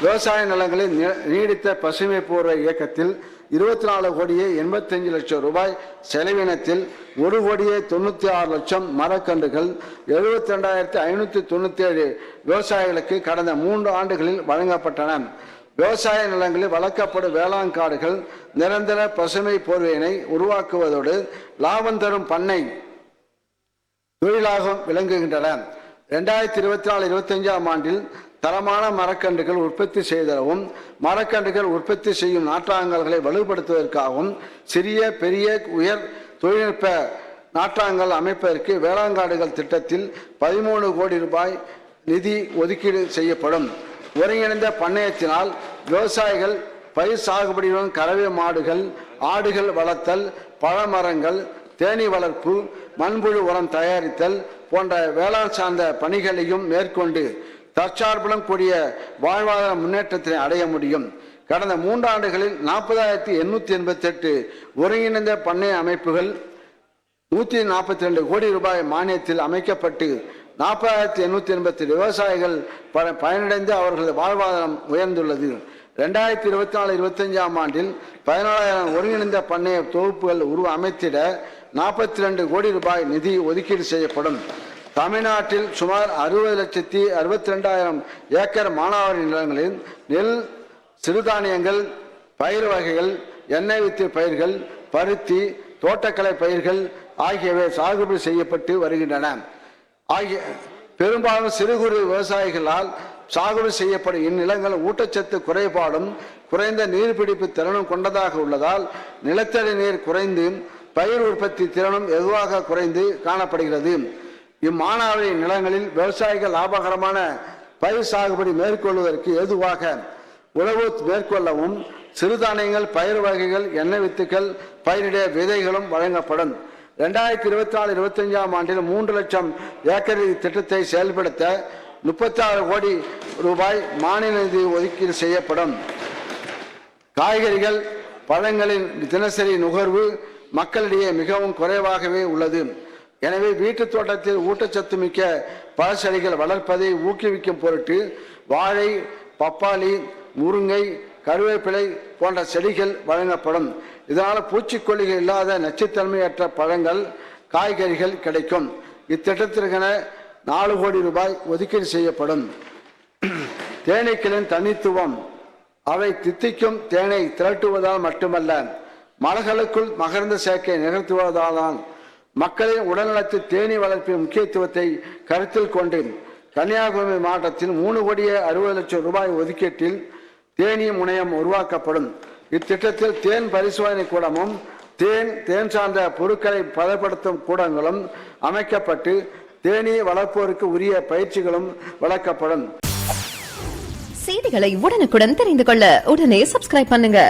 விவசாய நிலங்களில் நீடித்த பசுமை பூர்வ இயக்கத்தில் 24 கோடியே 85 லட்சம் ரூபாய் செலவினத்தில் 1 கோடியே 96 லட்சம் மரக்கன்றுகள் 72,597 விவசாயிகளுக்கு கடந்த 3 ஆண்டுகளில் வழங்கப்பட்டன. விவசாய நிலங்களில் வளர்க்கப்படும் வேளாண் காடுகள் நிரந்தர பசுமை போர்வையினை உருவாக்குவதோடு லாபம் தரும் பண்ணை தொழிலாக விளங்குகின்றன. 2024-25 ஆண்டில் தரமான மரக்கன்றுகள் உற்பத்தி செய்தவும் மரக்கன்றுகள் உற்பத்தி செய்யும் நாற்றாங்கல்களை வலுப்படுத்துவதற்காகவும் சிறிய பெரிய உயர் தொழில்நுட்ப நாற்றாங்கல் அமைப்பதற்கு வேளாண்காடுகள் திட்டத்தில் 13 கோடி ரூபாய் நிதி ஒதுக்கீடு செய்யப்படும். ஒருங்கிணைந்த பண்ணையத்தினால் விவசாயிகள் பயிர் சாகுபடியுடன் கறவை மாடுகள் ஆடுகள் வளர்த்தல் பழமரங்கள் தேனீ வளர்ப்பு மண்புழு உரம் தயாரித்தல் போன்ற வேளாண் சார்ந்த பணிகளையும் மேற்கொண்டு தற்சார்புடன் கூடிய வாழ்வாதார முன்னேற்றத்தை அடைய முடியும். கடந்த 3 ஆண்டுகளில் 40,888 ஒருங்கிணைந்த பண்ணை அமைப்புகள் 142 கோடி ரூபாய் மானியத்தில் அமைக்கப்பட்டு 40,887 விவசாயிகள் பயனடைந்து அவர்களது வாழ்வாதாரம் உயர்ந்துள்ளது. 2024-25 ஆண்டில் 14,000 ஒருங்கிணைந்த பண்ணைய தொகுப்புகள் அமைத்திட 42 கோடி ரூபாய் நிதி ஒதுக்கீடு செய்யப்படும். தமிழ்நாட்டில் சுமார் 60,62,000 ஏக்கர் மானாவாரி நிலங்களில் நெல் சிறுதானியங்கள் பயிர் வகைகள் எண்ணெய் வித்து பயிர்கள் பருத்தி தோட்டக்கலை பயிர்கள் ஆகியவை சாகுபடி செய்யப்பட்டு வருகின்றன. பெரும்பாலும் சிறு குறு விவசாயிகளால் சாகுபடி செய்யப்படும் இந்நிலங்கள் ஊட்டச்சத்து குறைபாடும் குறைந்த நீர்பிடிப்பு திறனும் கொண்டதாக உள்ளதால் நிலத்தடி நீர் குறைந்து பயிர் உற்பத்தி திறனும் வெகுவாக குறைந்து காணப்படுகிறது. இம்மானாவாரி நிலங்களில் விவசாயிகள் லாபகரமான பயிர் சாகுபடி மேற்கொள்வதற்கு ஏதுவாக உழவு மேற்கொள்ளவும் சிறுதானியங்கள் பயிர் வகைகள் எண்ணெய் வித்துக்கள் பயிரிட விதைகளும் வழங்கப்படும். 2024-25 ஆண்டில் 3 லட்சம் ஏக்கர் திட்டத்தை செயல்படுத்த 36 கோடி ரூபாய் மானிய நிதி ஒதுக்கீடு செய்யப்படும். காய்கறிகள் பழங்களின் தினசரி நுகர்வு மக்களிடையே மிகவும் குறைவாகவே உள்ளது. எனவே வீட்டு தோட்டத்தில் ஊட்டச்சத்து மிக்க பழச்செடிகள் வளர்ப்பதை ஊக்குவிக்கும் பொருட்டு வாழை பப்பாளி முருங்கை கருவேப்பிலை போன்ற செடிகள் வழங்கப்படும். இதனால் பூச்சிக்கொல்லிகள் இல்லாத நச்சுத்தன்மையற்ற பழங்கள் காய்கறிகள் கிடைக்கும். இத்திட்டத்திற்கென 4 கோடி ரூபாய் ஒதுக்கீடு செய்யப்படும். தேனீக்களின் தனித்துவம் அவை தித்திக்கும் தேனை திரட்டுவதால் மட்டுமல்ல மலர்களுக்குள் மகரந்த சேர்க்கை நிகழ்த்துவதால்தான். மக்களின் உடல்நலத்தில் தேனீ வளர்ப்பின் முக்கியத்துவத்தை கருத்தில் கொண்டு கன்னியாகுமரி மாவட்டத்தில் 3 கோடியே 60 லட்சம் ரூபாய் ஒதுக்கீட்டில் தேனீ முனையம் உருவாக்கப்படும். இத்திட்டத்தில் தேன் பரிசோதனை கூடமும் தேன் சார்ந்த பொருட்களை பதப்படுத்தும் கூடங்களும் அமைக்கப்பட்டு தேனீ வளர்ப்போருக்கு உரிய பயிற்சிகளும் வழங்கப்படும். செய்திகளை உடனுக்குடன் தெரிந்து கொள்ள உடனே சப்ஸ்கிரைப் பண்ணுங்க.